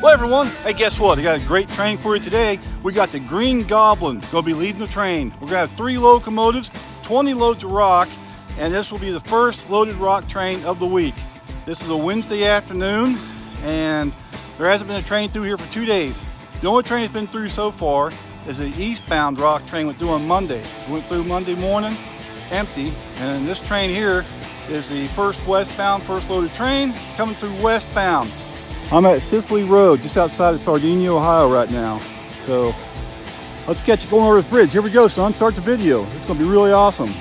Well everyone, hey guess what? I got a great train for you today. We got the Green Goblin going to be leading the train. We're going to have 3 locomotives, 20 loads of rock, and this will be the first loaded rock train of the week. This is a Wednesday afternoon, and there hasn't been a train through here for 2 days. The only train that's been through so far is the eastbound rock train went through on Monday. It went through Monday morning, empty, and this train here is the first westbound, first loaded train coming through westbound. I'm at Lindsay Road, just outside of Sardinia, Ohio right now. So let's get you going over this bridge. Here we go, son. Start the video. It's going to be really awesome.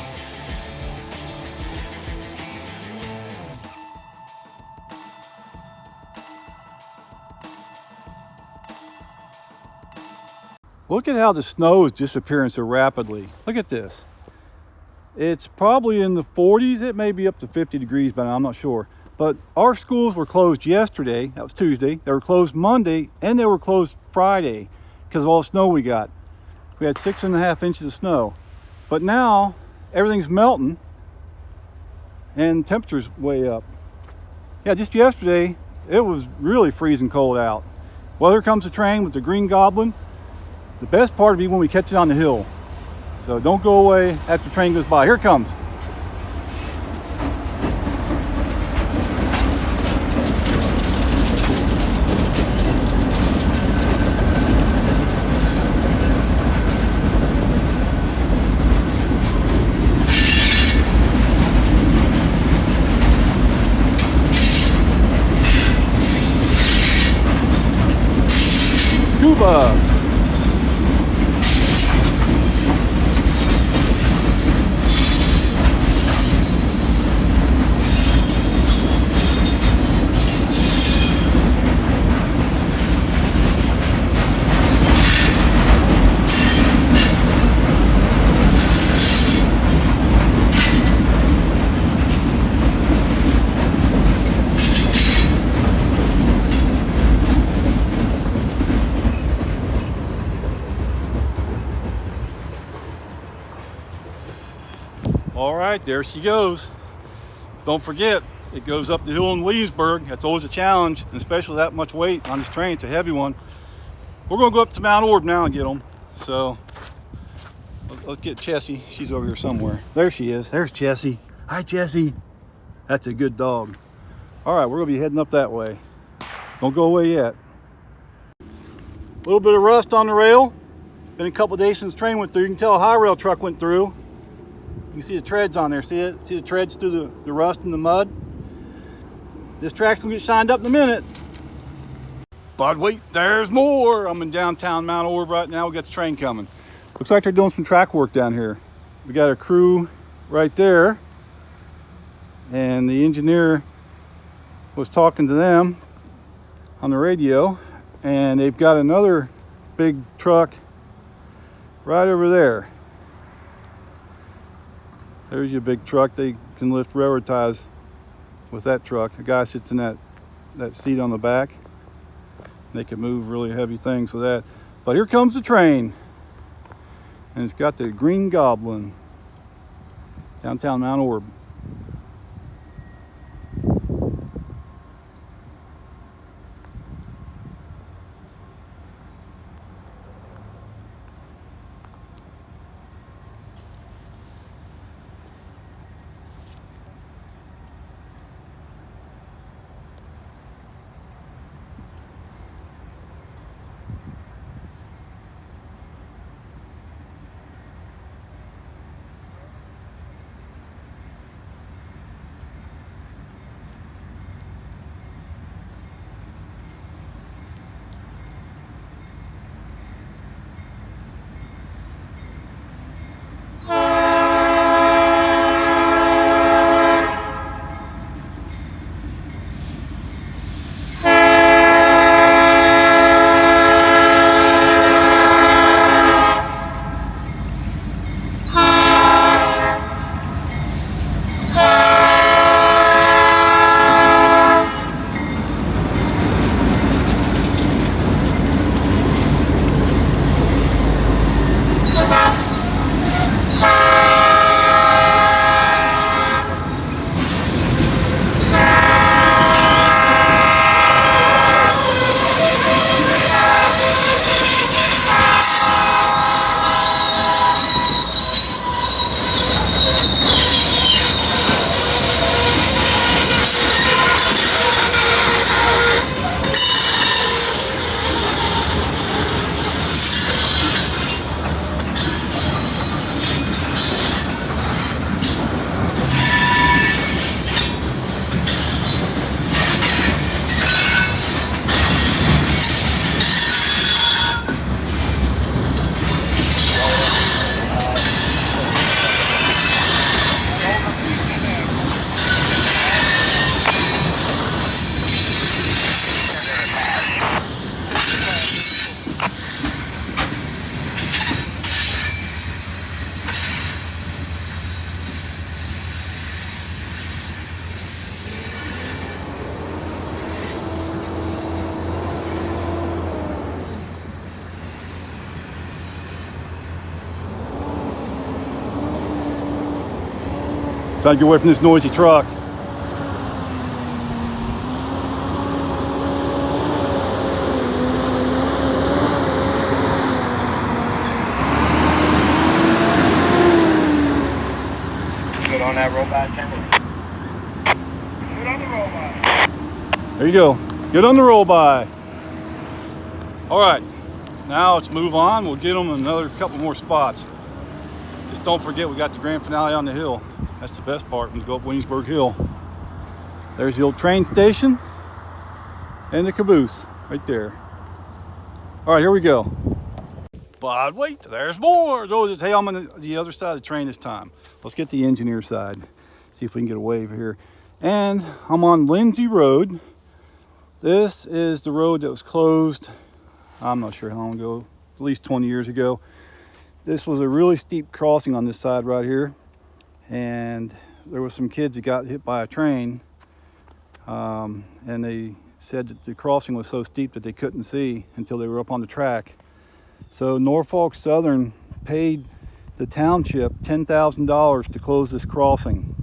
Look at how the snow is disappearing so rapidly. Look at this. It's probably in the 40s. It may be up to 50 degrees by now, I'm not sure. But our schools were closed yesterday, that was Tuesday. They were closed Monday, and they were closed Friday because of all the snow we got. We had 6.5 inches of snow. But now, everything's melting, and temperature's way up. Yeah, just yesterday, it was really freezing cold out. Well, here comes the train with the Green Goblin. The best part will be when we catch it on the hill. So don't go away after the train goes by. Here it comes. Cuba. All right, there she goes. Don't forget, it goes up the hill in Williamsburg. That's always a challenge, and especially that much weight on this train. It's a heavy one. We're gonna go up to Mount Orb now and get them. So let's get Chessie. She's over here somewhere. There she is. There's Chessie. Hi, Chessie. That's a good dog. All right, we're gonna be heading up that way. Don't go away yet. A little bit of rust on the rail. Been a couple days since the train went through. You can tell a high rail truck went through. You can see the treads on there. See it? See the treads through the rust and the mud? This track's gonna get shined up in a minute. But wait, there's more. I'm in downtown Mount Orb right now. We got the train coming. Looks like they're doing some track work down here. We got a crew right there, and the engineer was talking to them on the radio, and they've got another big truck right over there. There's your big truck. They can lift railroad ties with that truck. A guy sits in that seat on the back. They can move really heavy things with that. But here comes the train. And it's got the Green Goblin. Downtown Mount Orb. Trying to get away from this noisy truck. Good on that roll by, Timmy. Good on the roll by. There you go. Good on the roll by. All right, now let's move on. We'll get them another couple more spots. Just don't forget we got the grand finale on the hill. That's the best part when you go up Williamsburg Hill. There's the old train station and the caboose right there. All right, here we go. But wait, there's more. Hey, I'm on the other side of the train this time. Let's get the engineer side. See if we can get a wave here. And I'm on Lindsay Road. This is the road that was closed, I'm not sure how long ago, at least 20 years ago. This was a really steep crossing on this side right here. And there were some kids that got hit by a train. And they said that the crossing was so steep that they couldn't see until they were up on the track. So Norfolk Southern paid the township $10,000 to close this crossing.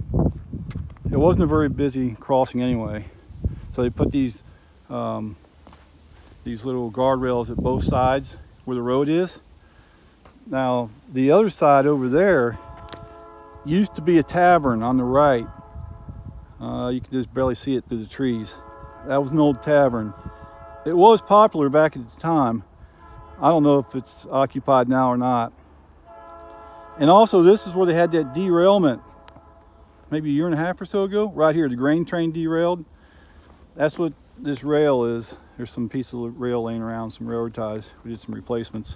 It wasn't a very busy crossing anyway. So they put these little guardrails at both sides where the road is. Now the other side over there used to be a tavern on the right. You can just barely see it through the trees. That was an old tavern. It was popular back at the time. I don't know if it's occupied now or not. And also this is where they had that derailment maybe a year and a half or so ago. Right here, the grain train derailed. That's what this rail is. There's some pieces of rail laying around, some railroad ties. We did some replacements.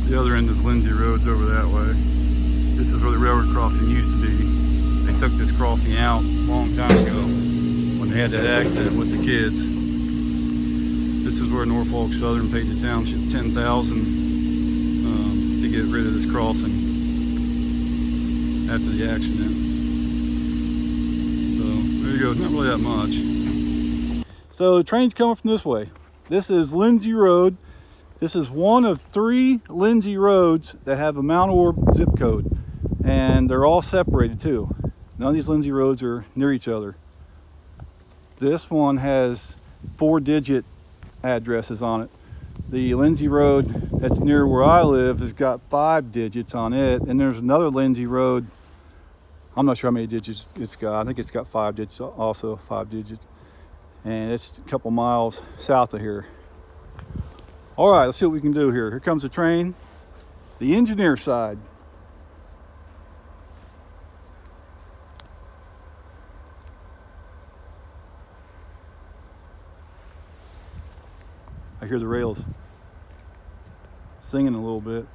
The other end of Lindsay Road's over that way. This is where the railroad crossing used to be. They took this crossing out a long time ago when they had that accident with the kids. This is where Norfolk Southern paid the township $10,000 to get rid of this crossing after the accident. So there you go, not really that much. So the train's coming from this way. This is Lindsay Road. This is one of 3 Lindsay roads that have a Mount Orb zip code, and they're all separated too. None of these Lindsay roads are near each other. This one has 4-digit addresses on it. The Lindsay Road that's near where I live has got 5 digits on it, and there's another Lindsay Road. I'm not sure how many digits it's got. I think it's got 5 digits, also 5 digits, and it's a couple miles south of here. All right, let's see what we can do here. Here comes the train, the engineer side. I hear the rails singing a little bit.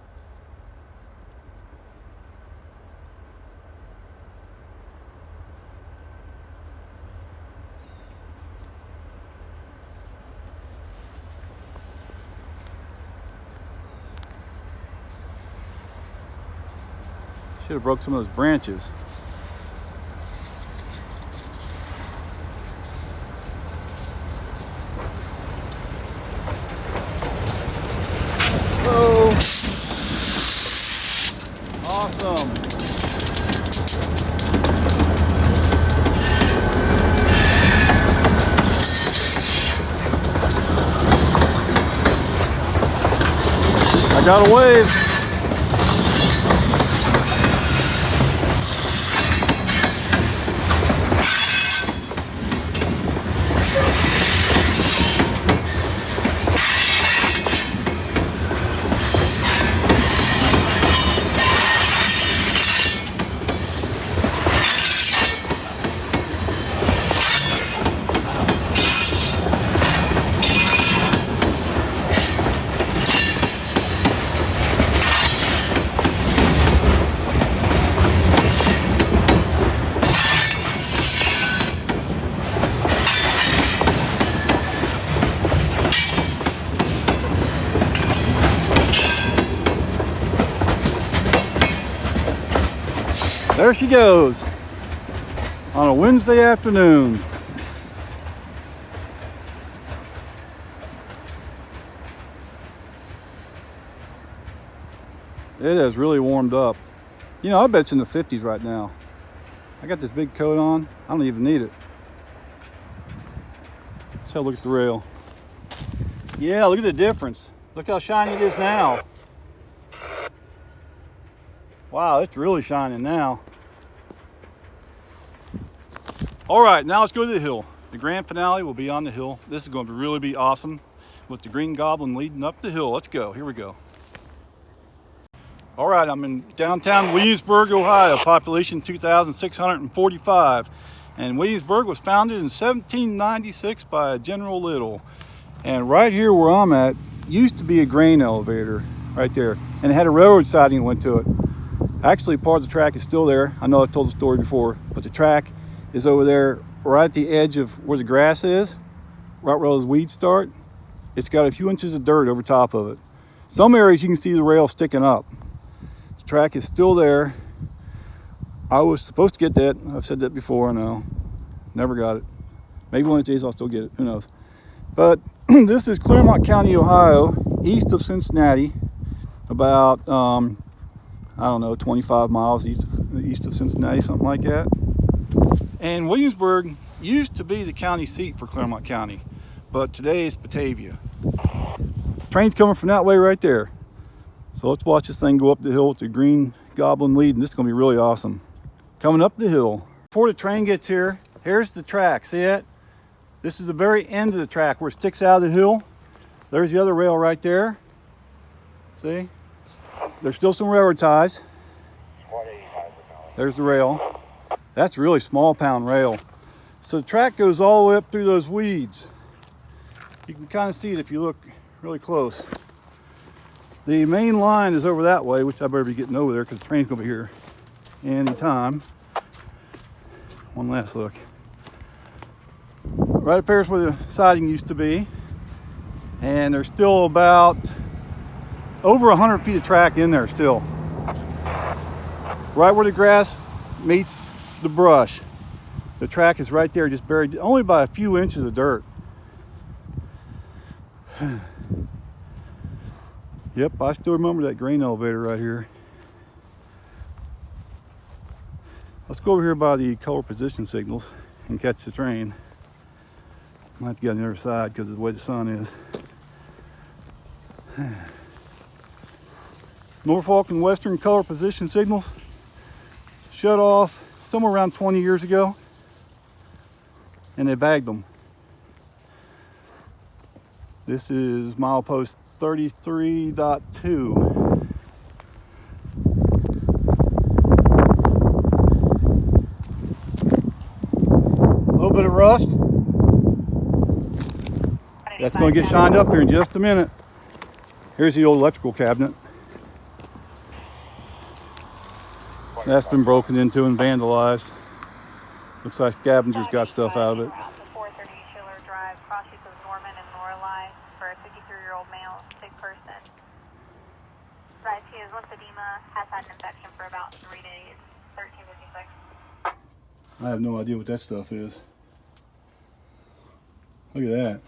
Should have broke some of those branches. Oh, awesome. I got a wave. There she goes on a Wednesday afternoon. It has really warmed up. You know, I bet it's in the 50s right now. I got this big coat on. I don't even need it. Let's have a look at the rail. Yeah, look at the difference. Look how shiny it is now. Wow, it's really shining now. All right, now let's go to the hill. The grand finale will be on the hill. This is going to really be awesome with the Green Goblin leading up the hill. Let's go. Here we go. All right, I'm in downtown Williamsburg, Ohio, population 2,645. And Williamsburg was founded in 1796 by General Little. And right here where I'm at used to be a grain elevator right there. And it had a railroad siding that went to it. Actually, part of the track is still there. I know I've told the story before, but the track is over there right at the edge of where the grass is, right where those weeds start. It's got a few inches of dirt over top of it. Some areas you can see the rail sticking up. The track is still there. I was supposed to get that. I've said that before, I know. Never got it. Maybe one of these days I'll still get it, who knows. But this is Clermont County, Ohio, east of Cincinnati, about I don't know, 25 miles east of Cincinnati, something like that. And Williamsburg used to be the county seat for Clermont County, but today it's Batavia. Train's coming from that way right there. So let's watch this thing go up the hill with the Green Goblin leading. This is going to be really awesome. Coming up the hill. Before the train gets here, here's the track. See it? This is the very end of the track where it sticks out of the hill. There's the other rail right there. See? There's still some railroad ties. There's the rail. That's really small pound rail. So the track goes all the way up through those weeds. You can kind of see it if you look really close. The main line is over that way, which I better be getting over there because the train's gonna be here anytime. One last look. Right up here's where the siding used to be. And there's still about over 100 feet of track in there still. Right where the grass meets the brush. The track is right there, just buried only by a few inches of dirt. Yep, I still remember that grain elevator right here. Let's go over here by the color position signals and catch the train. I might have to get on the other side because of the way the sun is. Norfolk and Western color position signals shut off somewhere around 20 years ago, and they bagged them. This is milepost 33.2. A little bit of rust. That's going to get shined up here in just a minute. Here's the old electrical cabinet. That's been broken into and vandalized. Looks like scavengers got stuff out of it. Has had an infection for about 3 days. 1356. I have no idea what that stuff is. Look at that.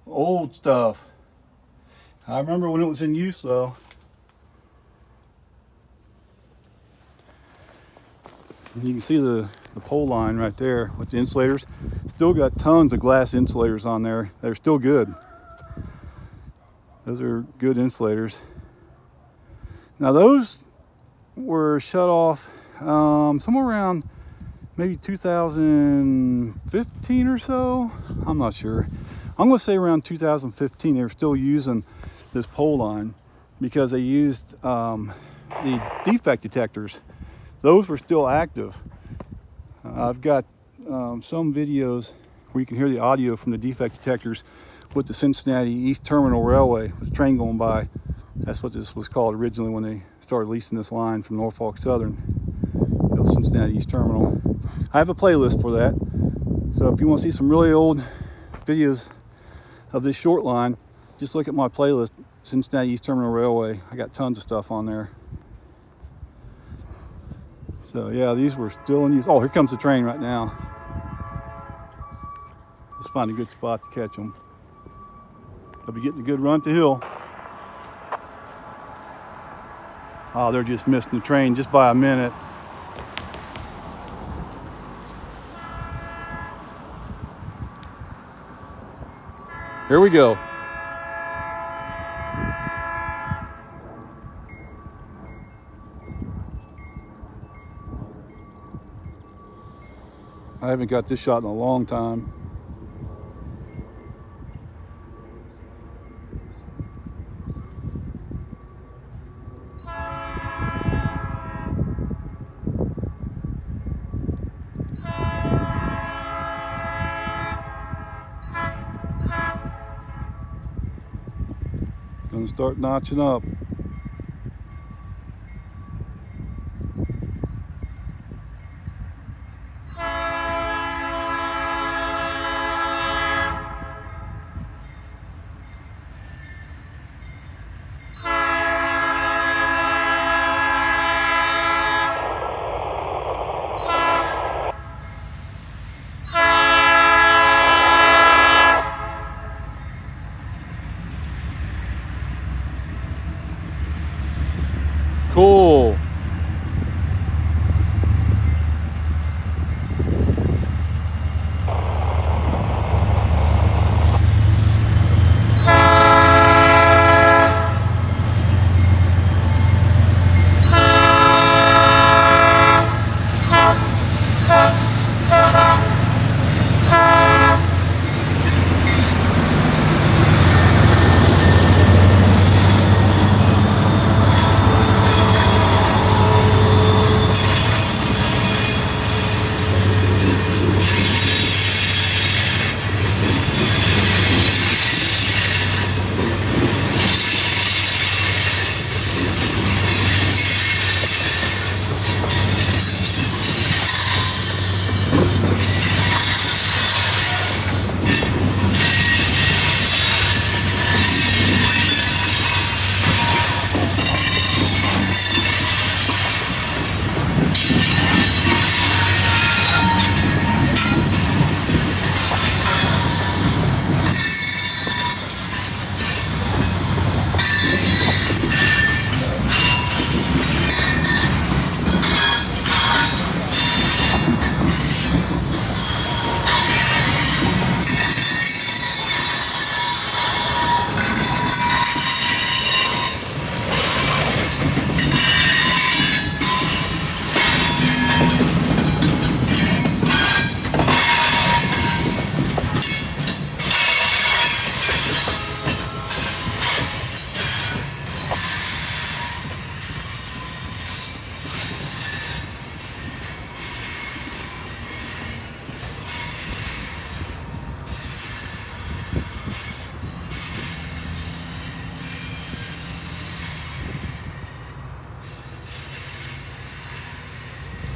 Old stuff. I remember when it was in use though. And you can see the pole line right there with the insulators. Still got tons of glass insulators on there. They're still good. Those are good insulators. Now those were shut off somewhere around maybe 2015 or so. I'm not sure. I'm going to say around 2015 they were still using this pole line because they used the defect detectors. Those were still active. I've got some videos where you can hear the audio from the defect detectors with the Cincinnati East Terminal Railway with the train going by. That's what this was called originally when they started leasing this line from Norfolk Southern, Cincinnati East Terminal. I have a playlist for that. So if you want to see some really old videos of this short line, just look at my playlist, Cincinnati East Terminal Railway. I got tons of stuff on there. So yeah, these were still in use. Oh, here comes the train right now. Let's find a good spot to catch them. I'll be getting a good run up the hill. Oh, they're just missing the train just by a minute. Here we go. I haven't got this shot in a long time. Gonna start notching up. Cool.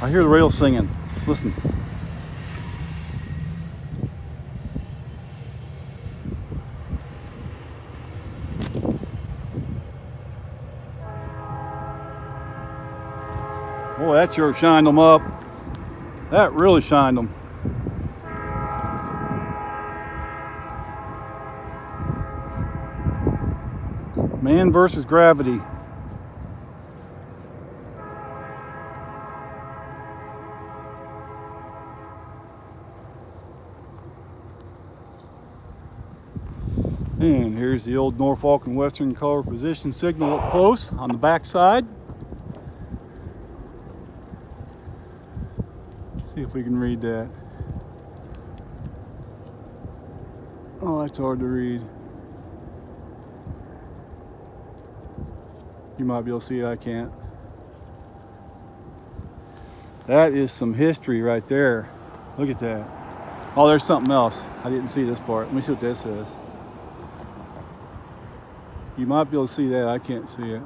I hear the rails singing. Listen. Boy, that sure shined them up. That really shined them. Man versus gravity. And here's the old Norfolk and Western color position signal up close on the back side. See if we can read that. Oh, that's hard to read. You might be able to see it, I can't. That is some history right there. Look at that. Oh, there's something else. I didn't see this part. Let me see what this is. You might be able to see that. I can't see it.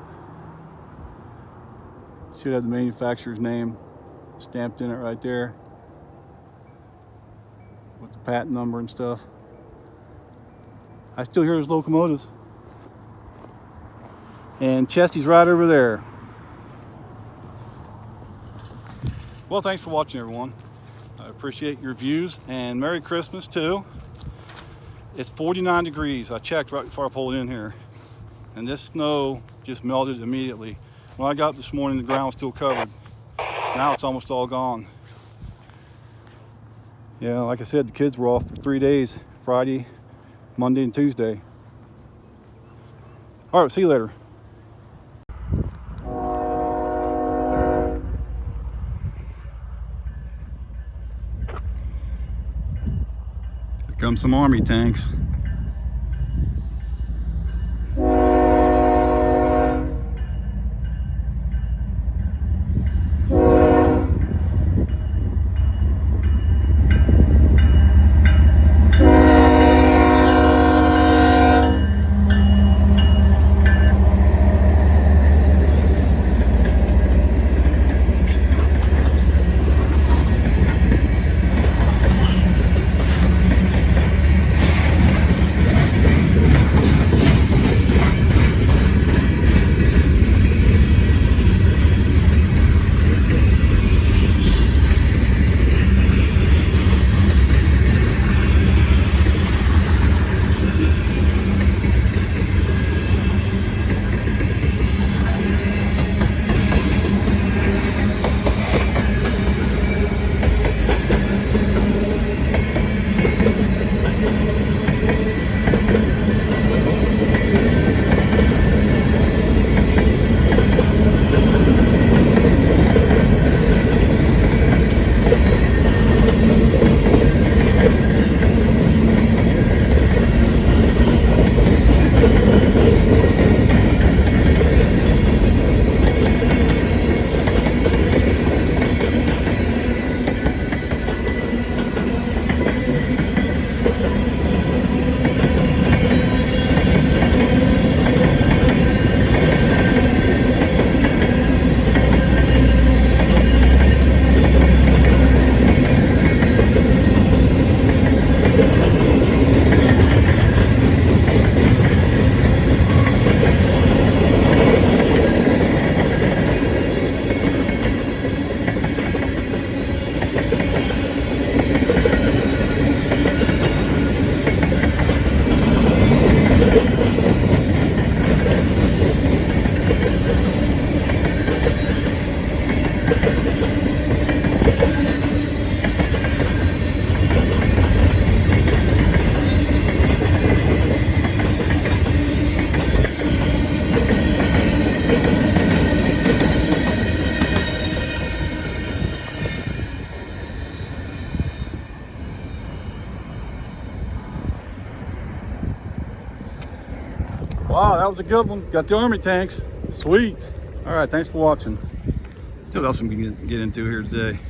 Should have the manufacturer's name stamped in it right there with the patent number and stuff. I still hear those locomotives. And Chesty's right over there. Well, thanks for watching, everyone. I appreciate your views, and Merry Christmas too. It's 49 degrees. I checked right before I pulled in here, and this snow just melted immediately. When I got up this morning, the ground was still covered. Now it's almost all gone. Yeah, like I said, the kids were off for 3 days, Friday, Monday, and Tuesday. All right, see you later. Here come some Army tanks. Wow, that was a good one. Got the Army tanks. Sweet. All right, thanks for watching. Still got some to get into here today.